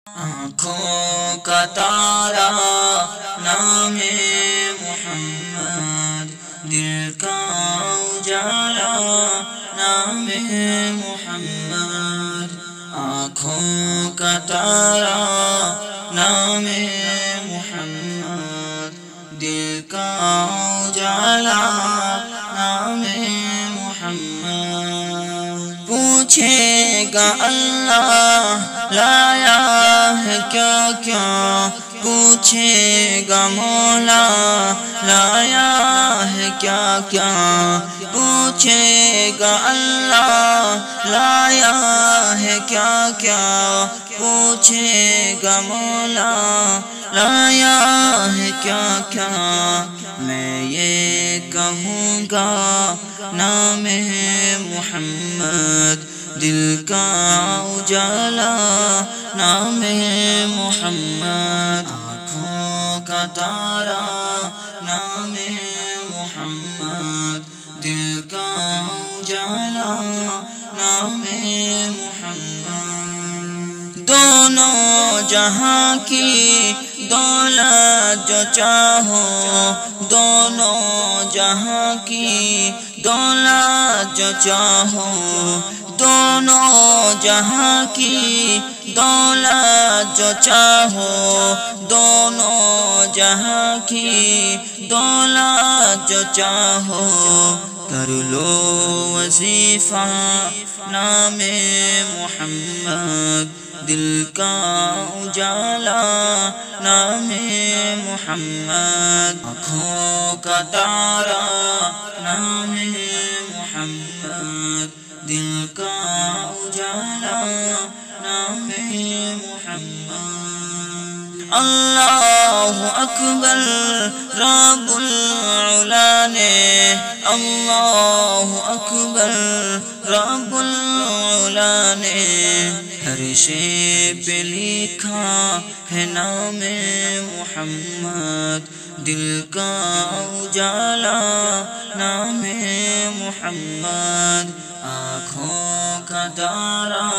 آنکھوں کا تارا نام محمد، دل کا اجالا نام محمد، آنکھوں کا تارا نام محمد، دل کا اجالا نام محمد۔ پوچھے گا اللہ لایا ہے کیا کیا، پوچھے گا مولا لایا ہے کیا کیا، پوچھے گا اللہ لایا ہے کیا کیا، پوچھے گا مولا لایا ہے کیا کیا۔ میں یہ کہوں گا نام محمد، دل کا اجالا نام محمد، آنکھوں کا تارا نام محمد، دل کا اجالا نام محمد۔ دونوں جہاں کی دولت جو چاہو، دونوں جہاں کی دولت جو چاہو، دونوں جہاں کی دولت جو چاہو، دونوں جہاں کی دولت جو چاہو، کر لو وظیفہ نام محمد، دل کا اجالا نام محمد، آنکھوں کا تارا نام محمد، دل کا اجالا نام محمد۔ اللہ اکبر رب العلا نے، اللہ اکبر رب العلا نے، ہر شے پہ لکھا ہے نام محمد، دل کا اجالا نام محمد، آنکھوں کا تارا